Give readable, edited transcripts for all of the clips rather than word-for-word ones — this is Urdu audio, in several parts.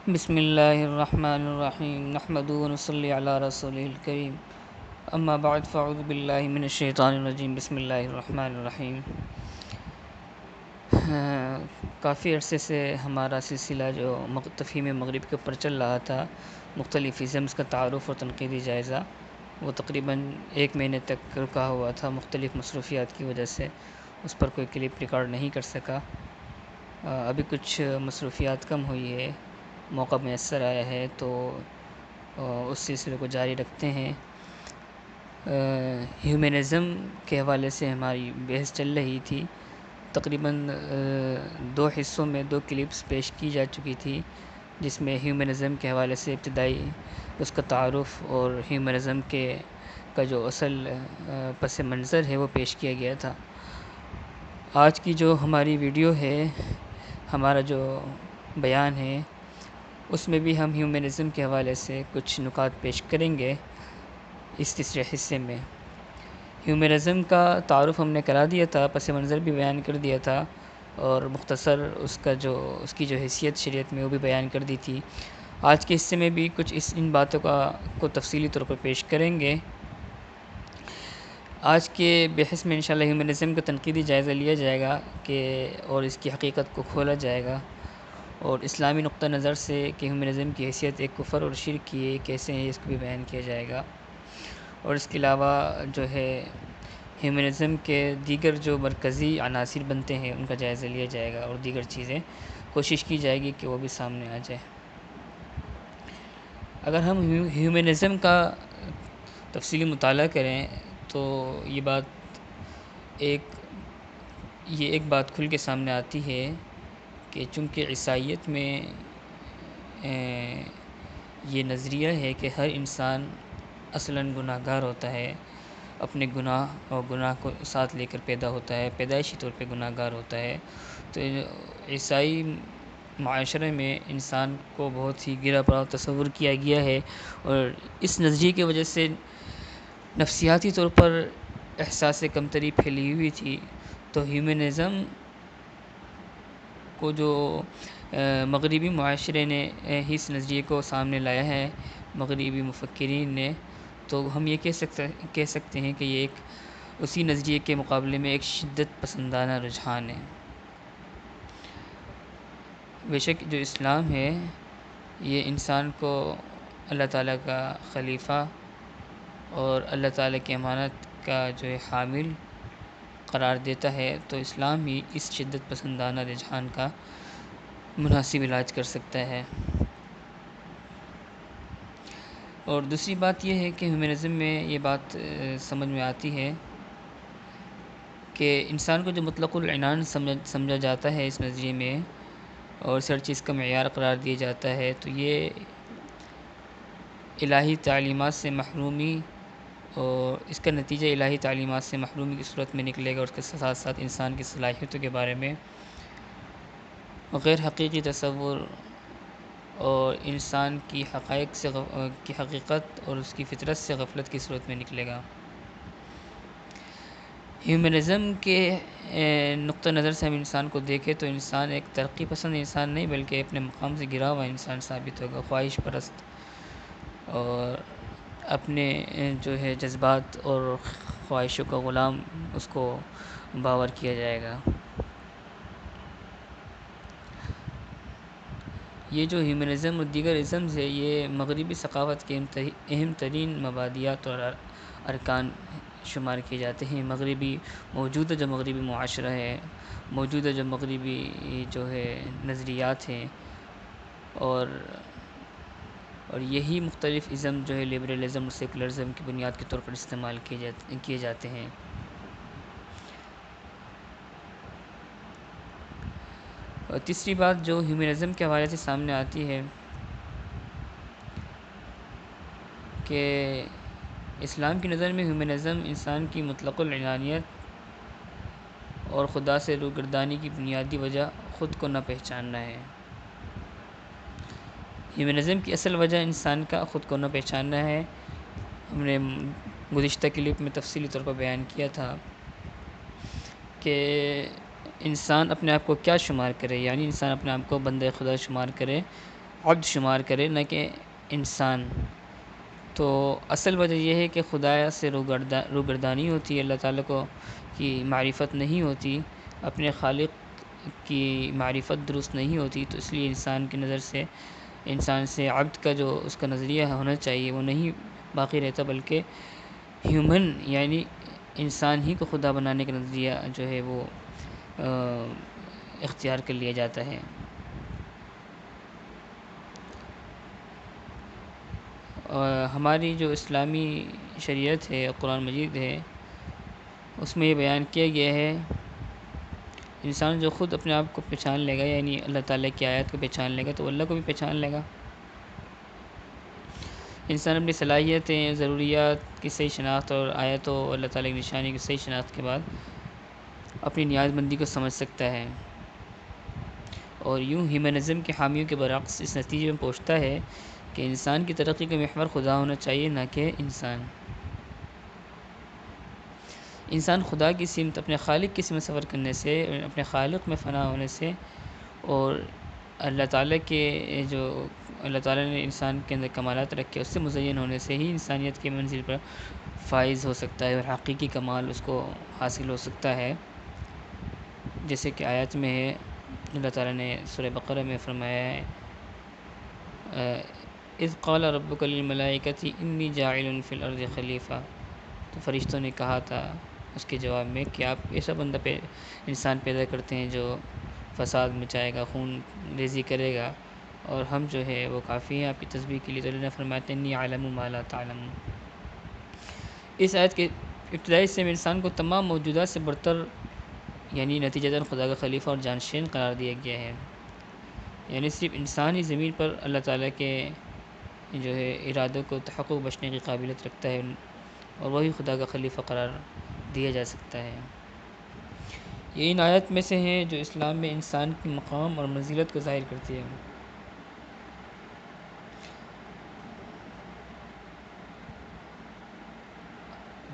بسم اللہ الرحمن الرحیم نحمدہ ونصلی علی رسولہ الکریم اما بعد فاعوذ باللہ من الشیطان الرجیم بسم اللہ الرحمن الرحیم۔ کافی عرصے سے ہمارا سلسلہ جو تفہیم مغرب کے اوپر چل رہا تھا، مختلف ازمز کا تعارف اور تنقیدی جائزہ، وہ تقریباً 1 مہینے تک رکا ہوا تھا مختلف مصروفیات کی وجہ سے، اس پر کوئی کلپ ریکارڈ نہیں کر سکا۔ ابھی کچھ مصروفیات کم ہوئی ہے، موقع میسر آیا ہے تو اس سلسلے کو جاری رکھتے ہیں۔ ہیومنزم کے حوالے سے ہماری بحث چل رہی تھی، تقریباً 2 حصوں میں 2 کلپس پیش کی جا چکی تھی، جس میں ہیومنزم کے حوالے سے ابتدائی اس کا تعارف اور ہیومنزم کا جو اصل پس منظر ہے وہ پیش کیا گیا تھا۔ آج کی جو ہماری ویڈیو ہے، ہمارا جو بیان ہے، اس میں بھی ہم ہیومنزم کے حوالے سے کچھ نکات پیش کریں گے۔ اس تیسرے حصے میں ہیومنزم کا تعارف ہم نے کرا دیا تھا، پس منظر بھی بیان کر دیا تھا، اور مختصر اس کی جو حیثیت شریعت میں وہ بھی بیان کر دی تھی۔ آج کے حصے میں بھی کچھ ان باتوں کو تفصیلی طور پر پیش کریں گے۔ آج کے بحث میں انشاءاللہ ہیومنزم کا تنقیدی جائزہ لیا جائے گا اور اس کی حقیقت کو کھولا جائے گا، اور اسلامی نقطہ نظر سے کہ ہیومنزم کی حیثیت ایک کفر اور شرک کی کیسے ہیں، اس کو بھی بیان کیا جائے گا۔ اور اس کے علاوہ جو ہے ہیومنزم کے دیگر جو مرکزی عناصر بنتے ہیں ان کا جائزہ لیا جائے گا، اور دیگر چیزیں کوشش کی جائے گی کہ وہ بھی سامنے آ جائے۔ اگر ہم ہیومنزم کا تفصیلی مطالعہ کریں تو یہ ایک بات کھل کے سامنے آتی ہے کہ چونکہ عیسائیت میں یہ نظریہ ہے کہ ہر انسان اصلاً گناہ گار ہوتا ہے، اپنے گناہ کو ساتھ لے کر پیدا ہوتا ہے، پیدائشی طور پہ گناہ گار ہوتا ہے، تو عیسائی معاشرے میں انسان کو بہت ہی گرا پڑا تصور کیا گیا ہے، اور اس نظریے کی وجہ سے نفسیاتی طور پر احساس کمتری پھیلی ہوئی تھی۔ تو ہیومنزم کو جو مغربی معاشرے نے اس نظریے کو سامنے لایا ہے، مغربی مفکرین نے، تو ہم یہ کہہ سکتے ہیں کہ یہ ایک اسی نظریے کے مقابلے میں ایک شدت پسندانہ رجحان ہے۔ بے شک جو اسلام ہے یہ انسان کو اللہ تعالیٰ کا خلیفہ اور اللہ تعالیٰ کی امانت کا جو ہے حامل قرار دیتا ہے، تو اسلام ہی اس شدت پسندانہ رجحان کا مناسب علاج کر سکتا ہے۔ اور دوسری بات یہ ہے کہ ہیومنزم میں یہ بات سمجھ میں آتی ہے کہ انسان کو جو مطلق العنان سمجھا جاتا ہے اس نظریے میں، اور ہر چیز کا معیار قرار دیا جاتا ہے، تو یہ الہی تعلیمات سے محرومی، اور اس کا نتیجہ الہی تعلیمات سے محرومی کی صورت میں نکلے گا، اور اس کے ساتھ ساتھ انسان کی صلاحیتوں کے بارے میں غیر حقیقی تصور، اور انسان کی حقیقت اور اس کی فطرت سے غفلت کی صورت میں نکلے گا۔ ہیومنزم کے نقطہ نظر سے ہم انسان کو دیکھیں تو انسان ایک ترقی پسند انسان نہیں، بلکہ اپنے مقام سے گرا ہوا انسان ثابت ہوگا، خواہش پرست، اور اپنے جو ہے جذبات اور خواہشوں کا غلام اس کو باور کیا جائے گا۔ یہ جو ہیومنزم اور دیگر ازمز ہے، یہ مغربی ثقافت کے اہم ترین مبادیات اور ارکان شمار کیے جاتے ہیں۔ موجودہ جو مغربی معاشرہ ہے، موجودہ جو مغربی جو ہے نظریات ہیں، اور یہی مختلف ازم جو ہے لبرلزم اور سیکولرزم کی بنیاد کے طور پر استعمال کیے جاتے ہیں۔ اور تیسری بات جو ہیومنزم کے حوالے سے سامنے آتی ہے کہ اسلام کی نظر میں ہیومنزم انسان کی مطلق العنانیت اور خدا سے روگردانی کی بنیادی وجہ خود کو نہ پہچاننا ہے۔ ہیومنزم کی اصل وجہ انسان کا خود کو نہ پہچاننا ہے۔ ہم نے گزشتہ کلپ میں تفصیلی طور پر بیان کیا تھا کہ انسان اپنے آپ کو کیا شمار کرے، یعنی انسان اپنے آپ کو بندہ خدا شمار کرے، عبد شمار کرے نہ کہ انسان۔ تو اصل وجہ یہ ہے کہ خدا سے روگردانی ہوتی ہے، اللہ تعالیٰ کو کی معرفت نہیں ہوتی، اپنے خالق کی معرفت درست نہیں ہوتی، تو اس لیے انسان کی نظر سے انسان سے عبد کا جو اس کا نظریہ ہونا چاہیے وہ نہیں باقی رہتا، بلکہ ہیومن یعنی انسان ہی کو خدا بنانے کا نظریہ جو ہے وہ اختیار کر لیا جاتا ہے۔ ہماری جو اسلامی شریعت ہے، قرآن مجید ہے، اس میں یہ بیان کیا گیا ہے انسان جو خود اپنے آپ کو پہچان لے گا، یعنی اللہ تعالیٰ کی آیات کو پہچان لے گا، تو اللہ کو بھی پہچان لے گا۔ انسان اپنی صلاحیتیں، ضروریات کی صحیح شناخت اور آیتوں اللہ تعالیٰ کی نشانی کی صحیح شناخت کے بعد اپنی نیاز مندی کو سمجھ سکتا ہے، اور یوں ہیومنزم کے حامیوں کے برعکس اس نتیجے میں پہنچتا ہے کہ انسان کی ترقی کا محور خدا ہونا چاہیے، نہ کہ انسان۔ انسان خدا کی سمت، اپنے خالق کی سمت سفر کرنے سے، اپنے خالق میں فنا ہونے سے، اور اللہ تعالیٰ کے جو اللہ تعالیٰ نے انسان کے اندر کمالات رکھے اس سے مزین ہونے سے ہی انسانیت کی منزل پر فائز ہو سکتا ہے، اور حقیقی کمال اس کو حاصل ہو سکتا ہے، جیسے کہ آیات میں ہے۔ اللہ تعالیٰ نے سورہ بقرہ میں فرمایا ہے اذ قال ربک للملائکۃ انی جاعل فی الارض خلیفہ، تو فرشتوں نے کہا تھا اس کے جواب میں کہ آپ ایسا بندہ انسان پیدا کرتے ہیں جو فساد مچائے گا، خون ریزی کرے گا، اور ہم جو ہے وہ کافی ہیں آپ کی تسبیح کے لیے۔ تو اللہ نے فرمایا انی اعلم ما لا تعلمون۔ اس آیت کے ابتدائی حصے میں انسان کو تمام موجودات سے برتر یعنی نتیجتاً خدا کا خلیفہ اور جانشین قرار دیا گیا ہے، یعنی صرف انسان ہی زمین پر اللہ تعالیٰ کے جو ہے ارادوں کو تحقق بخشنے کی قابلیت رکھتا ہے، اور وہی خدا کا خلیفہ قرار دیا جا سکتا ہے۔ یہ ان آیات میں سے ہیں جو اسلام میں انسان کی مقام اور منزلت کو ظاہر کرتی ہے۔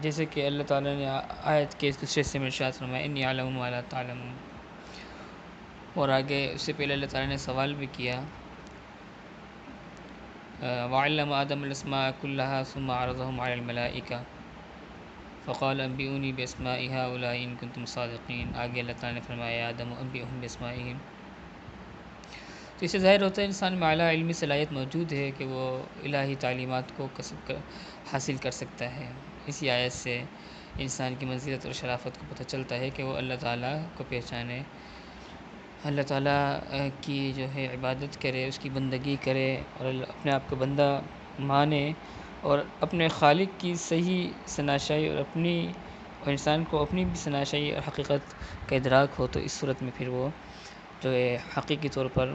جیسے کہ اللہ تعالیٰ نے آیت کے اس دوسرے حصے میں ارشاد فرمایا انی اعلم ما لا تعلمون، اور آگے اس سے پہلے اللہ تعالیٰ نے سوال بھی کیا وَعَلَّمَ آدَمَ الْأَسْمَاءَ كُلَّهَا ثُمَّ عَرَضَهُمْ عَلَى الْمَلَائِكَةِ فَقَالَ أَنبِئُونِي بِأَسْمَاءِ هَؤُلَاءِ إِن كُنتُمْ صَادِقِينَ۔ آگے اللہ تعالیٰ نے فرمایا آدم أَنبِئْهُم بِأَسْمَائِهِمْ۔ تو اس سے ظاہر ہوتا ہے انسان میں اعلیٰ علمی صلاحیت موجود ہے کہ وہ الہی تعلیمات کو حاصل کر سکتا ہے۔ اسی آیت سے انسان کی منزلت اور شرافت کو پتہ چلتا ہے کہ وہ اللہ تعالیٰ کو پہچانے، اللہ تعالیٰ کی جو ہے عبادت کرے، اس کی بندگی کرے، اور اپنے آپ کو بندہ مانے، اور اپنے خالق کی صحیح شناسائی اور انسان کو اپنی بھی شناسائی اور حقیقت کا ادراک ہو، تو اس صورت میں پھر وہ جو ہے حقیقی طور پر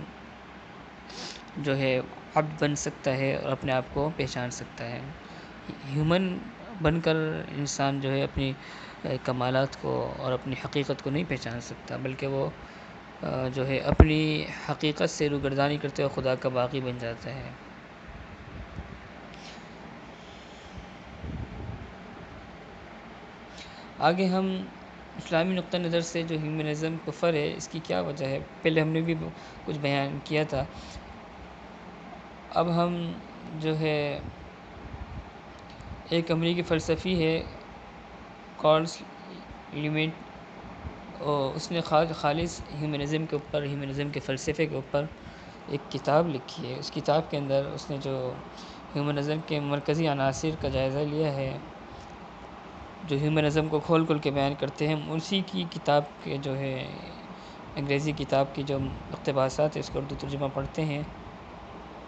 جو ہے عبد بن سکتا ہے اور اپنے آپ کو پہچان سکتا ہے۔ ہیومن بن کر انسان جو ہے اپنی کمالات کو اور اپنی حقیقت کو نہیں پہچان سکتا، بلکہ وہ جو ہے اپنی حقیقت سے روگردانی کرتے ہوئے خدا کا باغی بن جاتا ہے۔ آگے ہم اسلامی نقطہ نظر سے جو ہیومنزم کفر ہے اس کی کیا وجہ ہے، پہلے ہم نے بھی کچھ بیان کیا تھا، اب ہم جو ہے ایک امریکی فلسفی ہے کارل لیویٹ، اور اس نے خالص ہیومنزم کے اوپر، ہیومنزم کے فلسفے کے اوپر ایک کتاب لکھی ہے۔ اس کتاب کے اندر اس نے جو ہیومنزم کے مرکزی عناصر کا جائزہ لیا ہے، جو ہیومنزم کو کھول کھول کے بیان کرتے ہیں، اسی کی کتاب کے جو ہے انگریزی کتاب کی جو اقتباسات ہے اس کو اردو ترجمہ پڑھتے ہیں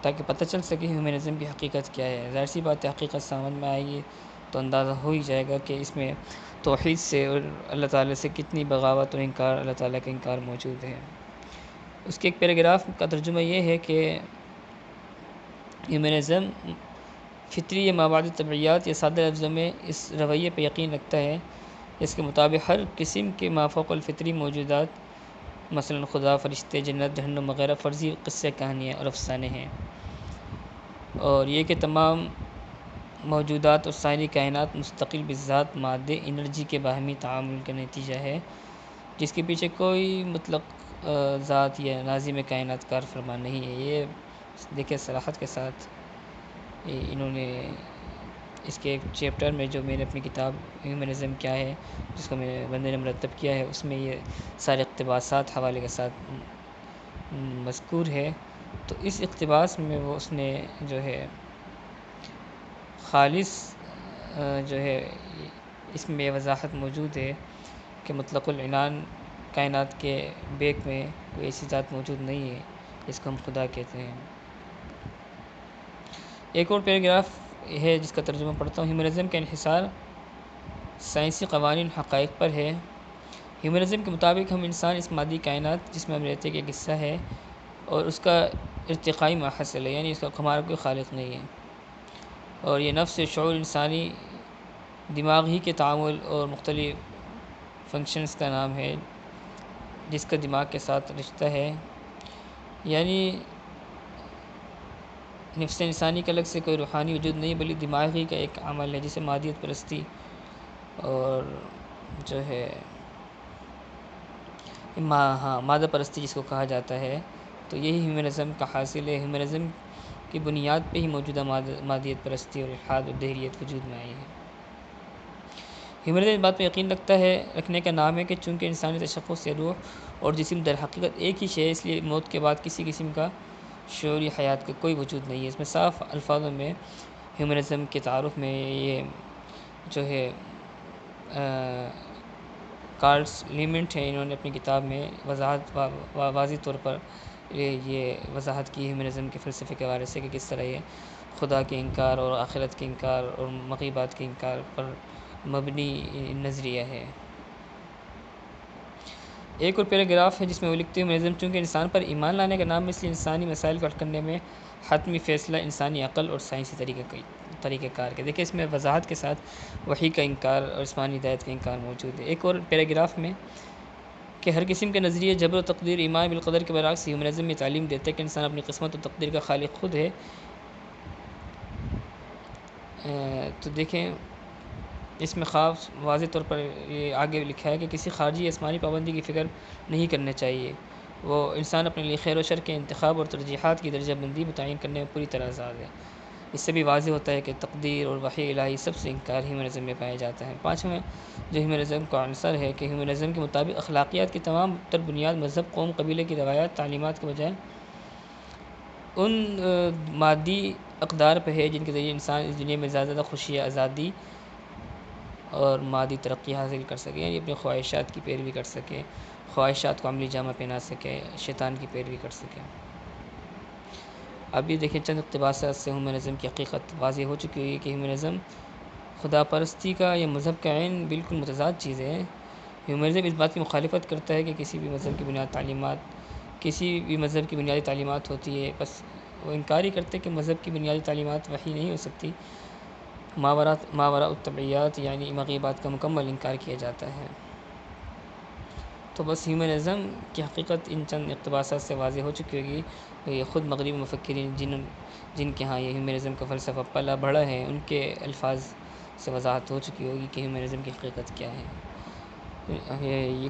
تاکہ پتہ چل سکے ہیومنزم کی حقیقت کیا ہے۔ ظاہر سی بات ہے حقیقت سمجھ میں آئے گی تو اندازہ ہو ہی جائے گا کہ اس میں توحید سے اور اللہ تعالیٰ سے کتنی بغاوت اور انکار، اللہ تعالیٰ کا انکار موجود ہے۔ اس کے ایک پیراگراف کا ترجمہ یہ ہے کہ ہیومنزم فطری یا مابعدی طبعیات یا سادہ لفظوں میں اس رویے پہ یقین رکھتا ہے اس کے مطابق ہر قسم کے مافوق الفطری موجودات مثلا خدا، فرشتے، جنت، جہنم وغیرہ فرضی قصے، کہانیاں اور افسانے ہیں، اور یہ کہ تمام موجودات اور سائری کائنات مستقل بذات مادے انرجی کے باہمی تعامل کا نتیجہ ہے، جس کے پیچھے کوئی مطلق ذات یا ناظم کائنات کار فرما نہیں ہے۔ یہ دیکھیں صراحت کے ساتھ انہوں نے اس کے ایک چیپٹر میں جو میں نے اپنی کتاب ہیومنزم کیا ہے جس کو میں بندے نے مرتب کیا ہے، اس میں یہ سارے اقتباسات حوالے کے ساتھ مذکور ہے۔ تو اس اقتباس میں وہ اس نے جو ہے خالص جو ہے اس میں یہ وضاحت موجود ہے کہ مطلق العنان کائنات کے بیک میں کوئی ایسی ذات موجود نہیں ہے جس کو ہم خدا کہتے ہیں۔ ایک اور پیراگراف ہے جس کا ترجمہ پڑھتا ہوں۔ ہیومنزم کا انحصار سائنسی قوانین حقائق پر ہے۔ ہیومنزم کے مطابق ہم انسان اس مادی کائنات جس میں ہم رہتے کے حصہ ہے اور اس کا ارتقائی ماحصل ہے، یعنی اس کا ہمارا کوئی خالق نہیں ہے، اور یہ نفس شعور انسانی دماغ ہی کے تعامل اور مختلف فنکشنز کا نام ہے جس کا دماغ کے ساتھ رشتہ ہے، یعنی نفس انسانی کے الگ سے کوئی روحانی وجود نہیں بلکہ دماغی کا ایک عمل ہے جسے مادیت پرستی اور جو ہے مادہ پرستی جس کو کہا جاتا ہے، تو یہی ہیومنزم کا حاصل ہے۔ ہیومنزم کی بنیاد پہ ہی موجودہ مادیت پرستی اور الحاد و دہریت وجود میں آئی ہے۔ ہیومنزم اس بات پہ یقین رکھنے کا نام ہے کہ چونکہ انسانی تشخص سے روح اور جسم در حقیقت ایک ہی شے ہے، اس لیے موت کے بعد کسی قسم کا شعوری حیات کا کوئی وجود نہیں ہے۔ اس میں صاف الفاظوں میں ہیومنزم کے تعارف میں یہ جو ہے کارلس لیمنٹ ہیں، انہوں نے اپنی کتاب میں واضح طور پر یہ وضاحت کی ہیومنزم کے فلسفے کے حوالے سے کہ کس طرح یہ خدا کے انکار اور آخرت کے انکار اور مغیبات کے انکار پر مبنی نظریہ ہے۔ ایک اور پیراگراف ہے جس میں وہ لکھتے ہیں ہیومنزم چونکہ انسان پر ایمان لانے کا نام ہے، اس لیے انسانی مسائل کو حل کرنے میں حتمی فیصلہ انسانی عقل اور سائنسی طریقہ کار کے۔ دیکھیں اس میں وضاحت کے ساتھ وحی کا انکار اور جسمانی ہدایت کا انکار موجود ہے۔ ایک اور پیراگراف میں کہ ہر قسم کے نظریے جبر و تقدیر ایمان بالقدر کے برعکس ہیومنزم میں تعلیم دیتے ہیں کہ انسان اپنی قسمت و تقدیر کا خالق خود ہے۔ تو دیکھیں اس میں خاص واضح طور پر یہ آگے لکھا ہے کہ کسی خارجی آسمانی پابندی کی فکر نہیں کرنا چاہیے، وہ انسان اپنے لیے خیر و شر کے انتخاب اور ترجیحات کی درجہ بندی متعین کرنے میں پوری طرح آزاد ہے۔ اس سے بھی واضح ہوتا ہے کہ تقدیر اور وحی الہی سب سے انکار ہیومنزم میں پایا جاتا ہے۔ پانچواں جو ہیومنزم کا عنصر ہے کہ ہیومنزم کے مطابق اخلاقیات کی تمام تر بنیاد مذہب، قوم، قبیلے کی روایات، تعلیمات کے بجائے ان مادی اقدار پہ ہے جن کے ذریعے انسان اس دنیا میں زیادہ خوشی، آزادی اور مادی ترقی حاصل کر سکے، یعنی اپنی خواہشات کی پیروی کر سکے، خواہشات کو عملی جامہ پہنا سکے، شیطان کی پیروی کر سکے۔ اب یہ دیکھیں چند اقتباسات سے ہیومنزم کی حقیقت واضح ہو چکی ہوئی ہے کہ ہیومنزم خدا پرستی کا یا مذہب کا عین بالکل متضاد چیز ہے۔ ہیومنزم اس بات کی مخالفت کرتا ہے کہ کسی بھی مذہب کی بنیادی تعلیمات ہوتی ہے، بس وہ انکار ہی کرتے کہ مذہب کی بنیادی تعلیمات وحی نہیں ہو سکتی، ماوراء الطبیعیات یعنی مغیبات کا مکمل انکار کیا جاتا ہے۔ تو بس ہیومنزم کی حقیقت ان چند اقتباسات سے واضح ہو چکی ہوگی۔ یہ خود مغربی مفکرین جن کے ہاں یہ ہیومنزم کا فلسفہ پلا بڑھا ہے، ان کے الفاظ سے وضاحت ہو چکی ہوگی کہ ہیومنزم کی حقیقت کیا ہے۔ یہ